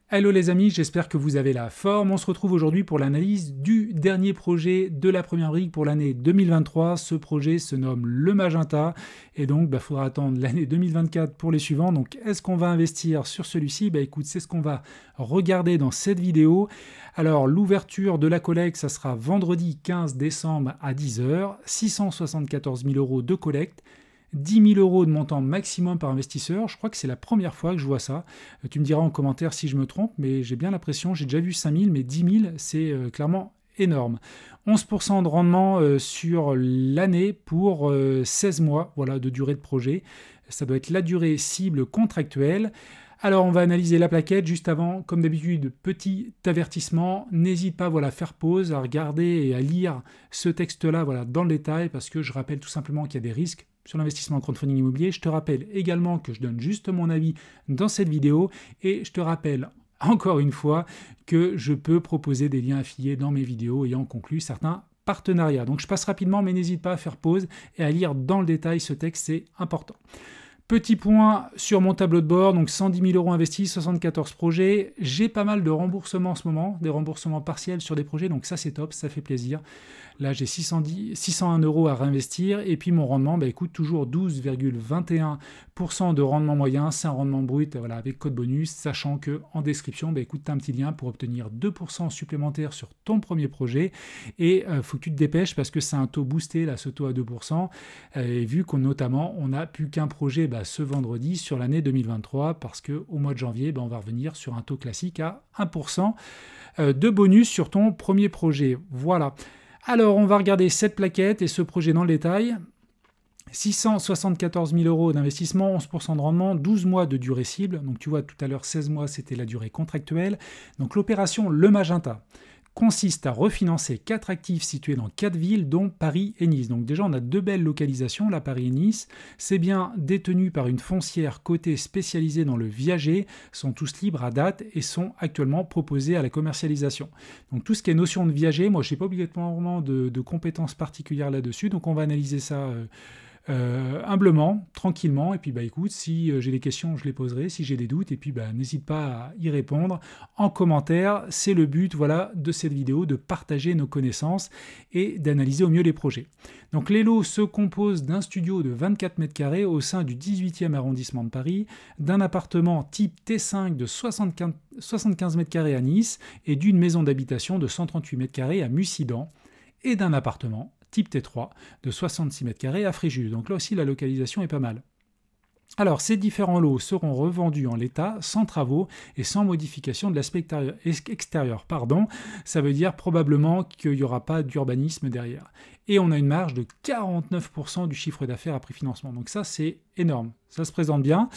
Hello les amis, j'espère que vous avez la forme. On se retrouve aujourd'hui pour l'analyse du dernier projet de la première brique pour l'année 2023. Ce projet se nomme le Magenta et donc il faudra attendre l'année 2024 pour les suivants. Donc est-ce qu'on va investir sur celui-ci? Écoute, c'est ce qu'on va regarder dans cette vidéo. Alors l'ouverture de la collecte, ça sera vendredi 15 décembre à 10 h, 674 000 € de collecte. 10 000 € de montant maximum par investisseur. Je crois que c'est la première fois que je vois ça. Tu me diras en commentaire si je me trompe, mais j'ai bien l'impression, j'ai déjà vu 5 000, mais 10 000, c'est clairement énorme. 11% de rendement sur l'année pour 16 mois voilà, de durée de projet. Ça doit être la durée cible contractuelle. Alors on va analyser la plaquette juste avant, comme d'habitude, petit avertissement, n'hésite pas à faire pause, à regarder et à lire ce texte-là dans le détail, parce que je rappelle tout simplement qu'il y a des risques sur l'investissement en crowdfunding immobilier. Je te rappelle également que je donne juste mon avis dans cette vidéo, et je te rappelle encore une fois que je peux proposer des liens affiliés dans mes vidéos ayant conclu certains partenariats. Donc je passe rapidement, mais n'hésite pas à faire pause et à lire dans le détail ce texte, c'est important. Petit point sur mon tableau de bord, donc 110 000 € investis, 74 projets. J'ai pas mal de remboursements en ce moment, des remboursements partiels sur des projets, donc ça c'est top, ça fait plaisir. Là j'ai 601 € à réinvestir, et puis mon rendement, écoute, toujours 12,21% de rendement moyen, c'est un rendement brut avec code bonus, sachant que en description, écoute, tu as un petit lien pour obtenir 2% supplémentaires sur ton premier projet, et faut que tu te dépêches parce que c'est un taux boosté, là, ce taux à 2%, et vu qu'on notamment, on n'a plus qu'un projet ce vendredi sur l'année 2023, parce qu'au mois de janvier, on va revenir sur un taux classique à 1% de bonus sur ton premier projet. Voilà. Alors, on va regarder cette plaquette et ce projet dans le détail. 674 000 € d'investissement, 11% de rendement, 12 mois de durée cible. Donc, tu vois, tout à l'heure, 16 mois, c'était la durée contractuelle. Donc, l'opération Le Magenta consiste à refinancer 4 actifs situés dans 4 villes, dont Paris et Nice. Donc déjà, on a 2 belles localisations, là, Paris et Nice. C'est bien détenu par une foncière cotée spécialisée dans le viager, sont tous libres à date et sont actuellement proposés à la commercialisation. Donc tout ce qui est notion de viager, moi, je n'ai pas obligatoirement de compétences particulières là-dessus, donc on va analyser ça humblement, tranquillement, et puis écoute, si j'ai des questions, je les poserai, si j'ai des doutes, et puis n'hésite pas à y répondre en commentaire. C'est le but de cette vidéo, de partager nos connaissances et d'analyser au mieux les projets. Donc les lots se composent d'un studio de 24 mètres carrés au sein du 18e arrondissement de Paris, d'un appartement type T5 de 75 mètres carrés à Nice, et d'une maison d'habitation de 138 mètres carrés à Mussidan, et d'un appartement type T3 de 66 mètres carrés à Fréjus. Donc là aussi, la localisation est pas mal. Alors, ces différents lots seront revendus en l'état, sans travaux et sans modification de l'aspect extérieur. Ça veut dire probablement qu'il n'y aura pas d'urbanisme derrière. Et on a une marge de 49% du chiffre d'affaires après financement. Donc ça, c'est énorme. Ça se présente bien.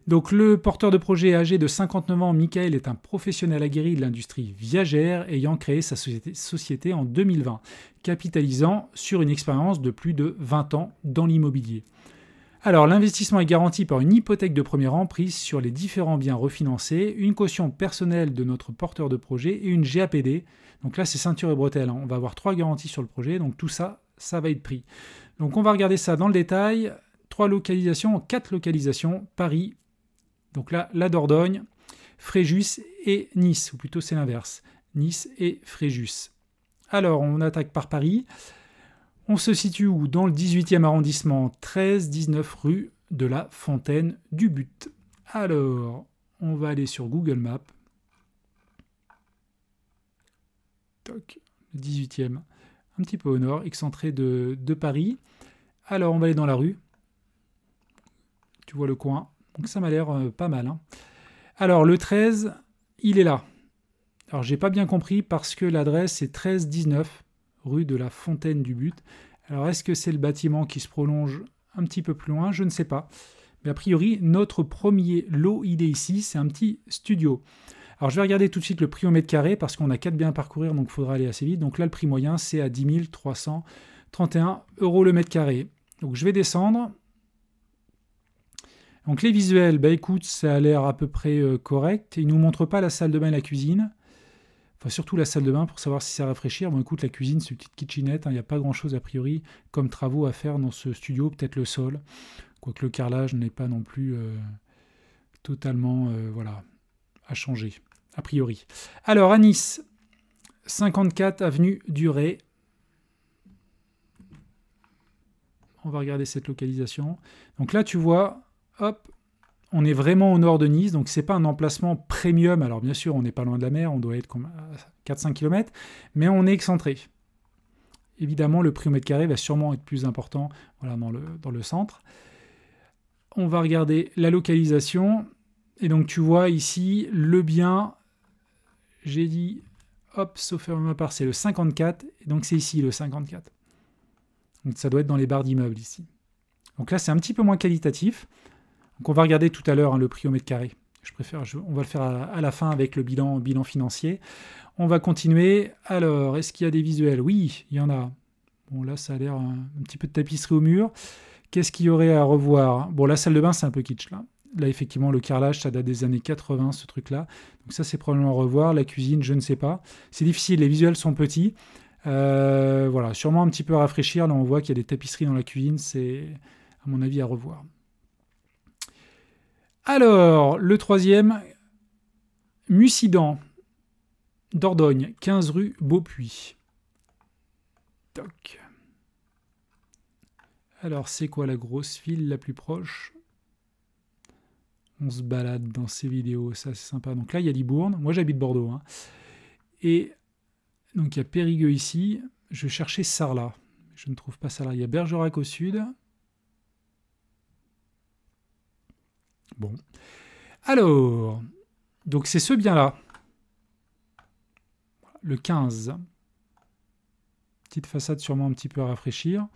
Donc le porteur de projet âgé de 59 ans, Michael, est un professionnel aguerri de l'industrie viagère ayant créé sa société en 2020, capitalisant sur une expérience de plus de 20 ans dans l'immobilier. Alors l'investissement est garanti par une hypothèque de premier rang prise sur les différents biens refinancés, une caution personnelle de notre porteur de projet et une GAPD. Donc là c'est ceinture et bretelles, on va avoir 3 garanties sur le projet, donc tout ça, ça va être pris. Donc on va regarder ça dans le détail. 4 localisations, Paris, donc là, la Dordogne, Fréjus et Nice, ou plutôt c'est l'inverse, Nice et Fréjus. Alors, on attaque par Paris. On se situe où? Dans le 18e arrondissement, 13-19 rue de la Fontaine du But. Alors, on va aller sur Google Maps. Toc, le 18e, un petit peu au nord, excentré de Paris. Alors, on va aller dans la rue. Tu vois le coin. Donc ça m'a l'air pas mal. Alors le 13, il est là. Alors j'ai pas bien compris parce que l'adresse est 13-19 rue de la Fontaine du But. Alors est-ce que c'est le bâtiment qui se prolonge un petit peu plus loin? Je ne sais pas. Mais a priori, notre premier lot, il est ici. C'est un petit studio. Alors je vais regarder tout de suite le prix au mètre carré parce qu'on a 4 biens à parcourir, donc il faudra aller assez vite. Donc là, le prix moyen, c'est à 10 331 € le mètre carré. Donc je vais descendre. Donc les visuels, écoute, ça a l'air à peu près correct. Il ne nous montre pas la salle de bain et la cuisine. Enfin, surtout la salle de bain pour savoir si ça rafraîchir. Bon, écoute, la cuisine, c'est une petite kitchenette. Il n'y a pas grand-chose a priori comme travaux à faire dans ce studio. Peut-être le sol. Quoique le carrelage n'est pas non plus totalement à changer. a priori. Alors, à Nice, 54 avenue du Ré. On va regarder cette localisation. Donc là, tu vois, hop, on est vraiment au nord de Nice, donc c'est pas un emplacement premium. Alors bien sûr, on n'est pas loin de la mer, on doit être comme à 4-5 km, mais on est excentré. Évidemment, le prix au mètre carré va sûrement être plus important, voilà, dans le centre. On va regarder la localisation. Et donc tu vois ici, le bien, j'ai dit, hop, sauf erreur de ma part, c'est le 54. Et donc c'est ici le 54. Donc ça doit être dans les barres d'immeubles ici. Donc là, c'est un petit peu moins qualitatif. Donc on va regarder tout à l'heure, hein, le prix au mètre carré. On va le faire à la fin avec le bilan financier. On va continuer. Alors, est-ce qu'il y a des visuels? Oui, il y en a. Bon, là, ça a l'air un petit peu de tapisserie au mur. Qu'est-ce qu'il y aurait à revoir? Bon, la salle de bain, c'est un peu kitsch, là. Là, effectivement, le carrelage, ça date des années 80, ce truc-là. Donc ça, c'est probablement à revoir. La cuisine, je ne sais pas. C'est difficile, les visuels sont petits. Voilà, sûrement un petit peu à rafraîchir. Là, on voit qu'il y a des tapisseries dans la cuisine. C'est, à mon avis, à revoir. Alors, le troisième, Mussidan, Dordogne, 15 rue Beaupuy. Toc. Alors, c'est quoi la grosse file la plus proche? On se balade dans ces vidéos, ça c'est sympa. Donc là, il y a Libourne. Moi, j'habite Bordeaux. Hein. Et donc, il y a Périgueux ici. Je cherchais Sarlat. Je ne trouve pas Sarlat. Il y a Bergerac au sud. Bon. Alors, donc c'est ce bien-là. Le 15. Petite façade sûrement un petit peu à rafraîchir.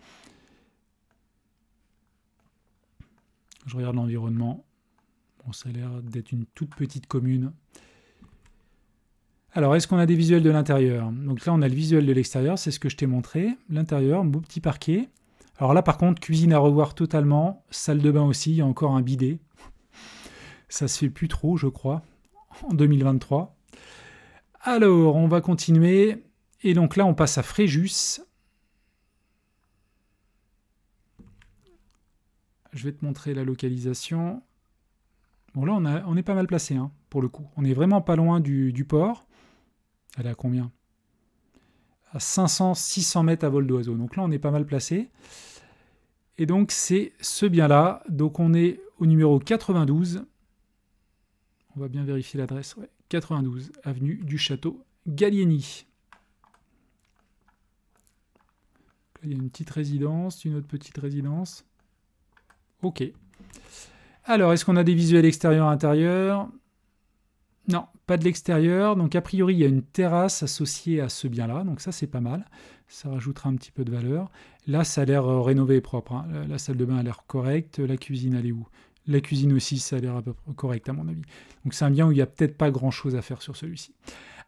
Je regarde l'environnement. Bon, ça a l'air d'être une toute petite commune. Alors, est-ce qu'on a des visuels de l'intérieur? Donc là, on a le visuel de l'extérieur, c'est ce que je t'ai montré. L'intérieur, un beau petit parquet. Alors là, par contre, cuisine à revoir totalement. Salle de bain aussi, il y a encore un bidet. Ça se fait plus trop, je crois, en 2023. Alors, on va continuer. Et donc là, on passe à Fréjus. Je vais te montrer la localisation. Bon, là, on est pas mal placé, hein, pour le coup. On est vraiment pas loin du port. Elle est à combien? À 500-600 mètres à vol d'oiseau. Donc là, on est pas mal placé. Et donc, c'est ce bien-là. Donc, on est au numéro 92. On va bien vérifier l'adresse. Ouais, 92, avenue du Château Gallieni. Là, il y a une petite résidence, une autre petite résidence. Ok. Alors, est-ce qu'on a des visuels extérieur-intérieur? Non, pas de l'extérieur. Donc, a priori, il y a une terrasse associée à ce bien-là. Donc, ça, c'est pas mal. Ça rajoutera un petit peu de valeur. Là, ça a l'air rénové et propre. Hein. La salle de bain a l'air correcte. La cuisine, elle est où? La cuisine aussi, ça a l'air à peu près correct, à mon avis. Donc, c'est un bien où il n'y a peut-être pas grand-chose à faire sur celui-ci.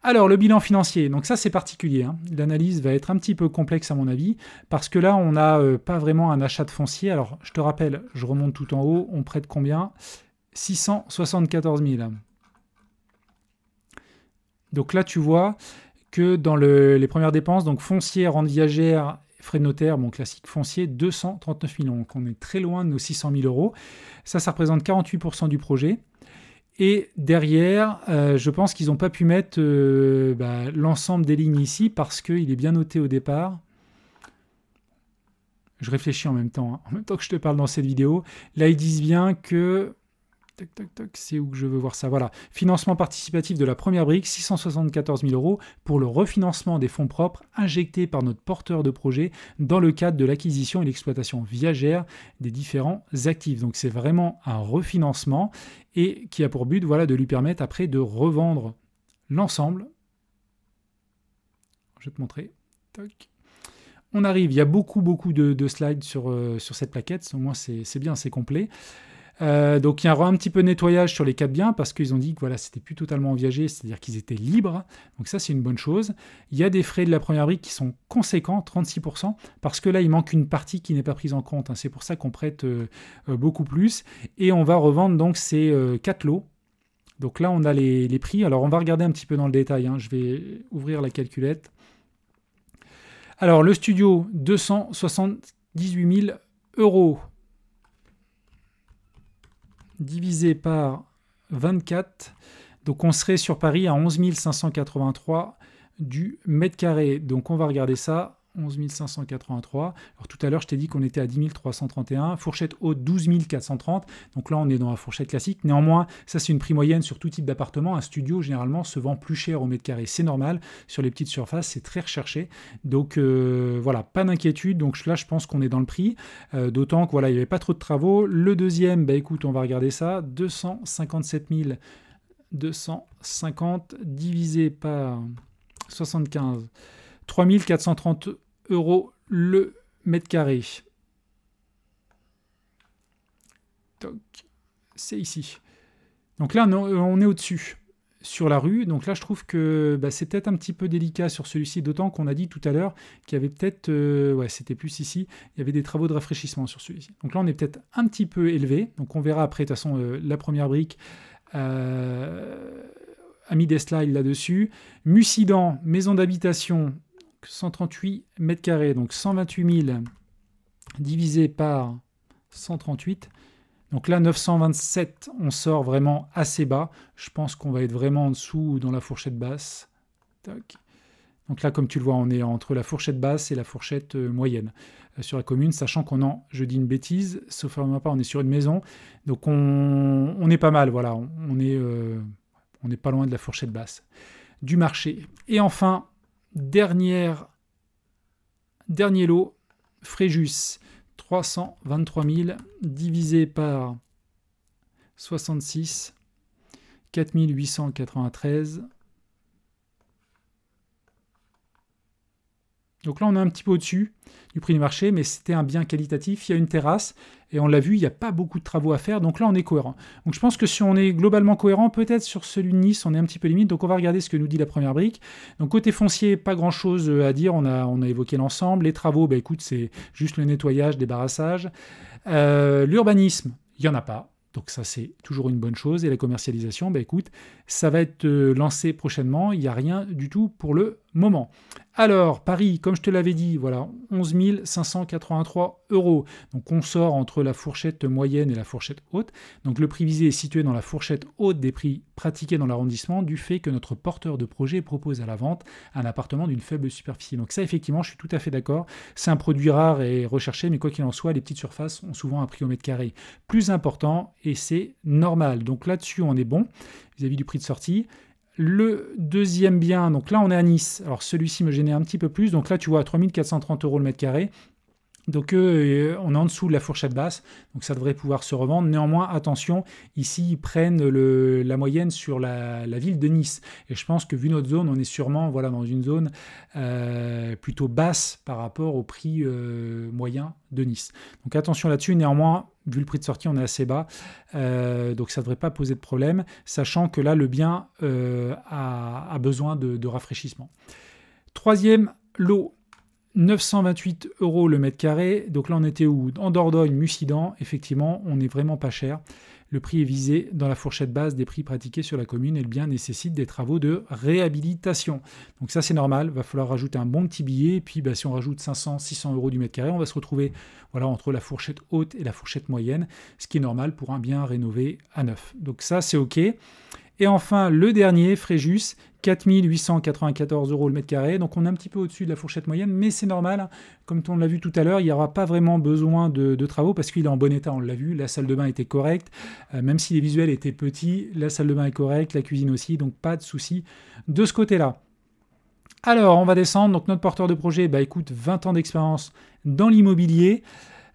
Alors, le bilan financier. Donc, ça, c'est particulier. Hein. L'analyse va être un petit peu complexe, à mon avis, parce que là, on n'a pas vraiment un achat de foncier. Alors, je te rappelle, je remonte tout en haut. On prête combien? 674 000. Donc là, tu vois que dans les premières dépenses, donc foncier, rente viagère, frais de notaire, bon classique foncier, 239 millions. Donc on est très loin de nos 600 000 euros. Ça représente 48% du projet. Et derrière, je pense qu'ils n'ont pas pu mettre l'ensemble des lignes ici parce qu'il est bien noté au départ. Je réfléchis en même temps que je te parle dans cette vidéo. Là, ils disent bien que... c'est où que je veux voir ça? Voilà. Financement participatif de la première brique, 674 000 euros pour le refinancement des fonds propres injectés par notre porteur de projet dans le cadre de l'acquisition et l'exploitation viagère des différents actifs. Donc c'est vraiment un refinancement et qui a pour but de lui permettre après de revendre l'ensemble. Je vais te montrer. Toc. On arrive, il y a beaucoup de slides sur cette plaquette, au moins c'est bien, c'est complet. Donc il y aura un petit peu de nettoyage sur les 4 biens parce qu'ils ont dit que c'était plus totalement viagé, c'est-à-dire qu'ils étaient libres. Donc ça c'est une bonne chose. Il y a des frais de la première brique qui sont conséquents, 36%, parce que là il manque une partie qui n'est pas prise en compte. Hein. C'est pour ça qu'on prête beaucoup plus. Et on va revendre donc ces 4 lots. Donc là on a les prix. Alors on va regarder un petit peu dans le détail. Hein. Je vais ouvrir la calculette. Alors le studio, 278 000 euros. Divisé par 24, Donc on serait sur Paris à 11 583 du mètre carré. Donc on va regarder ça. 11 583. Alors tout à l'heure, je t'ai dit qu'on était à 10 331. Fourchette haute, 12 430. Donc là, on est dans la fourchette classique. Néanmoins, ça, c'est une prix moyenne sur tout type d'appartement. Un studio, généralement, se vend plus cher au mètre carré. C'est normal. Sur les petites surfaces, c'est très recherché. Donc voilà, pas d'inquiétude. Donc là, je pense qu'on est dans le prix. D'autant que voilà, il n'y avait pas trop de travaux. Le deuxième, bah écoute, on va regarder ça. 257 250 divisé par 75. 3 430 € le mètre carré. C'est ici. Donc là, on est au-dessus, sur la rue. Donc là, je trouve que c'est peut-être un petit peu délicat sur celui-ci, d'autant qu'on a dit tout à l'heure qu'il y avait peut-être... ouais, c'était plus ici. Il y avait des travaux de rafraîchissement sur celui-ci. Donc là, on est peut-être un petit peu élevé. Donc on verra après, de toute façon, la première brique... a mis des slides là-dessus. Mussidan, maison d'habitation, 138 mètres carrés, donc 128 000 divisé par 138. Donc là, 927, on sort vraiment assez bas. Je pense qu'on va être vraiment en dessous dans la fourchette basse. Tac. Donc là, comme tu le vois, on est entre la fourchette basse et la fourchette moyenne sur la commune, sachant je dis une bêtise, sauf à ma part, on est sur une maison. Donc on est pas mal, voilà. On est pas loin de la fourchette basse du marché. Et enfin, dernier lot, Fréjus, 323 000 divisé par 66, 4 893. Donc là, on est un petit peu au-dessus du prix du marché, mais c'était un bien qualitatif. Il y a une terrasse, et on l'a vu, il n'y a pas beaucoup de travaux à faire. Donc là, on est cohérent. Donc je pense que si on est globalement cohérent, peut-être sur celui de Nice, on est un petit peu limite. Donc on va regarder ce que nous dit la première brique. Donc côté foncier, pas grand-chose à dire. On a évoqué l'ensemble. Les travaux, écoute, c'est juste le nettoyage, débarrassage. L'urbanisme, il n'y en a pas. Donc ça, c'est toujours une bonne chose. Et la commercialisation, écoute, ça va être lancé prochainement. Il n'y a rien du tout pour le moment. Alors, Paris, comme je te l'avais dit, voilà, 11 583 €. Donc on sort entre la fourchette moyenne et la fourchette haute. Donc le prix visé est situé dans la fourchette haute des prix pratiqués dans l'arrondissement du fait que notre porteur de projet propose à la vente un appartement d'une faible superficie. Donc ça, effectivement, je suis tout à fait d'accord. C'est un produit rare et recherché, mais quoi qu'il en soit, les petites surfaces ont souvent un prix au mètre carré plus important et c'est normal. Donc là-dessus, on est bon vis-à-vis du prix de sortie. Le deuxième bien, donc là on est à Nice. Alors celui-ci me gênait un petit peu plus. Donc là tu vois 3 430 € le mètre carré. Donc on est en dessous de la fourchette basse, donc ça devrait pouvoir se revendre. Néanmoins, attention, ici ils prennent la moyenne sur la ville de Nice. Et je pense que vu notre zone, on est sûrement dans une zone plutôt basse par rapport au prix moyen de Nice. Donc attention là-dessus, néanmoins, vu le prix de sortie, on est assez bas. Donc ça ne devrait pas poser de problème, sachant que là, le bien a besoin de rafraîchissement. Troisième lot. 928 € le mètre carré. Donc là, on était où? En Dordogne, Mussidan. Effectivement, on n'est vraiment pas cher. Le prix est visé dans la fourchette basse des prix pratiqués sur la commune et le bien nécessite des travaux de réhabilitation. Donc ça, c'est normal. Il va falloir rajouter un bon petit billet. Et puis, si on rajoute 500, 600 € du mètre carré, on va se retrouver entre la fourchette haute et la fourchette moyenne, ce qui est normal pour un bien rénové à neuf. Donc ça, c'est OK. Et enfin, le dernier, Fréjus, 4 894 € le mètre carré. Donc on est un petit peu au-dessus de la fourchette moyenne, mais c'est normal. Comme on l'a vu tout à l'heure, il n'y aura pas vraiment besoin de travaux parce qu'il est en bon état, on l'a vu. La salle de bain était correcte. Même si les visuels étaient petits, la salle de bain est correcte, la cuisine aussi, donc pas de souci de ce côté-là. Alors, on va descendre. Donc notre porteur de projet, écoute, 20 ans d'expérience dans l'immobilier.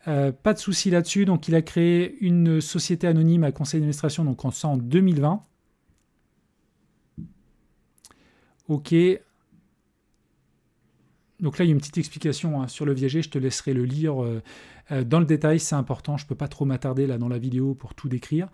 Pas de souci là-dessus. Donc il a créé une société anonyme à conseil d'administration, donc en 2020. OK. Donc là, il y a une petite explication sur le viager. Je te laisserai le lire dans le détail. C'est important. Je ne peux pas trop m'attarder là dans la vidéo pour tout décrire.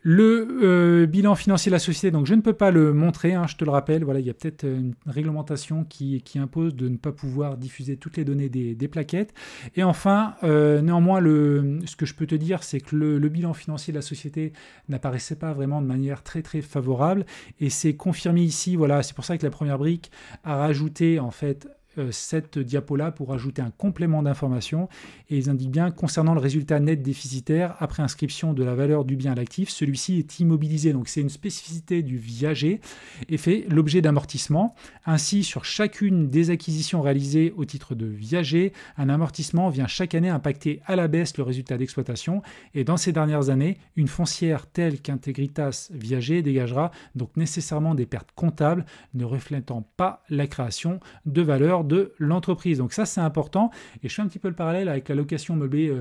Le bilan financier de la société, donc je ne peux pas le montrer, je te le rappelle. Voilà, il y a peut-être une réglementation qui impose de ne pas pouvoir diffuser toutes les données des plaquettes. Et enfin, néanmoins, ce que je peux te dire, c'est que le bilan financier de la société n'apparaissait pas vraiment de manière très très favorable. Et c'est confirmé ici. Voilà, c'est pour ça que la première brique a rajouté en fait cette diapo-là pour ajouter un complément d'information et ils indiquent bien concernant le résultat net déficitaire après inscription de la valeur du bien à l'actif, celui-ci est immobilisé. Donc c'est une spécificité du viager et fait l'objet d'amortissement. Ainsi, sur chacune des acquisitions réalisées au titre de viager, un amortissement vient chaque année impacter à la baisse le résultat d'exploitation et dans ces dernières années, une foncière telle qu'Integritas Viager dégagera donc nécessairement des pertes comptables ne reflétant pas la création de valeur de l'entreprise. Donc ça, c'est important. Et je fais un petit peu le parallèle avec la location meublée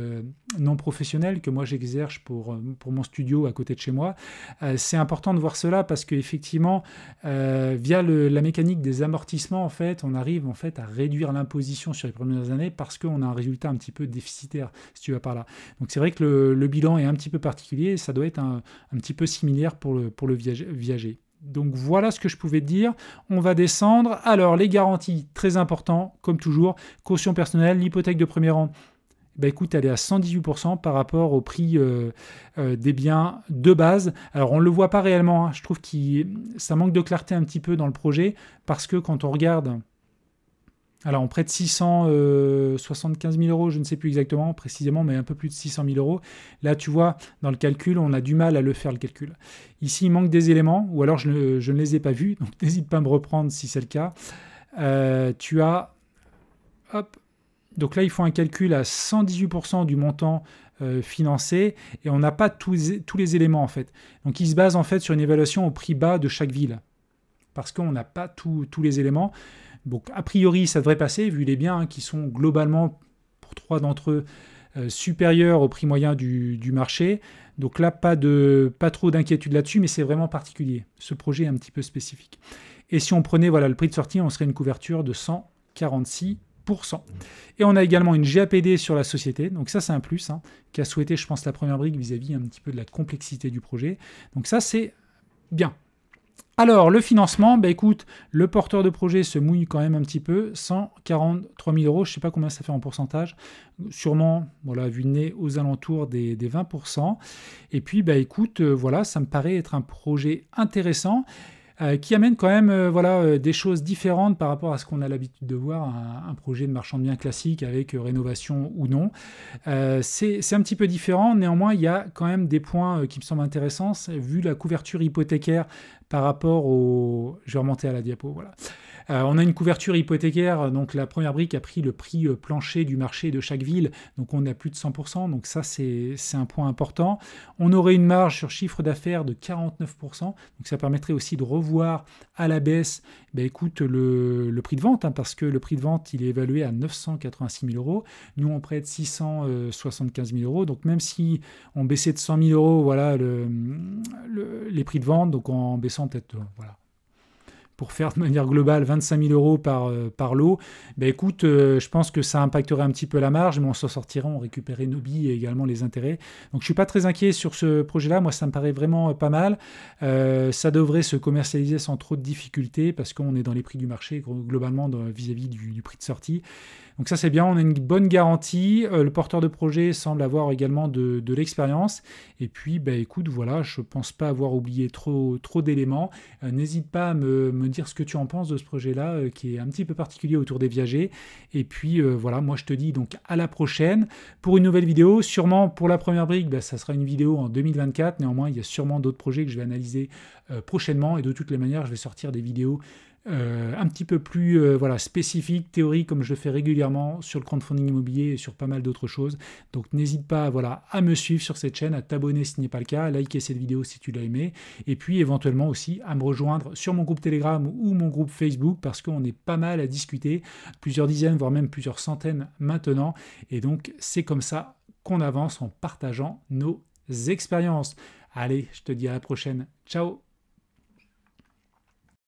non professionnelle que moi j'exerce pour mon studio à côté de chez moi. C'est important de voir cela parce qu'effectivement, via la mécanique des amortissements, en fait, on arrive en fait à réduire l'imposition sur les premières années parce qu'on a un résultat un petit peu déficitaire, si tu vas par là. Donc c'est vrai que le bilan est un petit peu particulier et ça doit être un petit peu similaire pour le viager. Donc voilà ce que je pouvais te dire. On va descendre. Alors les garanties, très important, comme toujours. Caution personnelle, l'hypothèque de premier rang. Ben écoute, elle est à 118% par rapport au prix des biens de base. Alors on ne le voit pas réellement. Hein. Je trouve que ça manque de clarté un petit peu dans le projet parce que quand on regarde... Alors on prête 675 000 euros, je ne sais plus exactement précisément, mais un peu plus de 600 000 euros. Là, tu vois, dans le calcul, on a du mal à le faire, le calcul. Ici, il manque des éléments, ou alors je ne les ai pas vus, donc n'hésite pas à me reprendre si c'est le cas. Tu as... Hop. Donc là, il faut un calcul à 118% du montant financé, et on n'a pas tous les éléments, en fait. Donc il se base, en fait, sur une évaluation au prix bas de chaque ville, parce qu'on n'a pas tous les éléments. Donc, a priori, ça devrait passer, vu les biens qui sont globalement, pour 3 d'entre eux, supérieurs au prix moyen du marché. Donc là, pas trop d'inquiétude là-dessus, mais c'est vraiment particulier. Ce projet est un petit peu spécifique. Et si on prenait le prix de sortie, on serait une couverture de 146%. Et on a également une GAPD sur la société. Donc ça, c'est un plus, hein, qui a souhaité, je pense, la première brique vis-à-vis un petit peu de la complexité du projet. Donc ça, c'est bien. Alors, le financement, écoute, le porteur de projet se mouille quand même un petit peu, 143 000 euros, je ne sais pas combien ça fait en pourcentage, sûrement, voilà, vu le nez, aux alentours des 20%. Et puis, écoute, voilà, ça me paraît être un projet intéressant, qui amène quand même des choses différentes par rapport à ce qu'on a l'habitude de voir, un projet de marchand de biens classique avec rénovation ou non. C'est un petit peu différent, néanmoins il y a quand même des points qui me semblent intéressants, vu la couverture hypothécaire par rapport au... Je vais remonter à la diapo, voilà. On a une couverture hypothécaire, donc la première brique a pris le prix plancher du marché de chaque ville, donc on a plus de 100%, donc ça c'est un point important. On aurait une marge sur chiffre d'affaires de 49%, donc ça permettrait aussi de revoir à la baisse écoute, le prix de vente, hein, parce que le prix de vente il est évalué à 986 000 euros, nous on prête 675 000 euros, donc même si on baissait de 100 000 euros voilà, les prix de vente, donc en baissant peut-être... voilà, pour faire de manière globale 25 000 euros par lot, écoute, je pense que ça impacterait un petit peu la marge, mais on s'en sortira, on récupérait nos billes et également les intérêts. Donc je ne suis pas très inquiet sur ce projet-là, moi ça me paraît vraiment pas mal. Ça devrait se commercialiser sans trop de difficultés, parce qu'on est dans les prix du marché, globalement vis-à-vis du prix de sortie. Donc ça c'est bien, on a une bonne garantie, le porteur de projet semble avoir également de l'expérience, et puis écoute, voilà, je ne pense pas avoir oublié trop d'éléments. N'hésite pas à me dire ce que tu en penses de ce projet-là, qui est un petit peu particulier autour des viagers. Et puis voilà, moi je te dis donc à la prochaine pour une nouvelle vidéo. Sûrement pour la première brique, ça sera une vidéo en 2024. Néanmoins, il y a sûrement d'autres projets que je vais analyser prochainement. Et de toutes les manières, je vais sortir des vidéos un petit peu plus spécifiques, théoriques, comme je le fais régulièrement sur le crowdfunding immobilier et sur pas mal d'autres choses. Donc n'hésite pas à me suivre sur cette chaîne, à t'abonner si ce n'est pas le cas, à liker cette vidéo si tu l'as aimé, et puis éventuellement aussi à me rejoindre sur mon groupe Telegram ou mon groupe Facebook, parce qu'on est pas mal à discuter, plusieurs dizaines, voire même plusieurs centaines maintenant, et donc c'est comme ça qu'on avance en partageant nos expériences. Allez, je te dis à la prochaine. Ciao!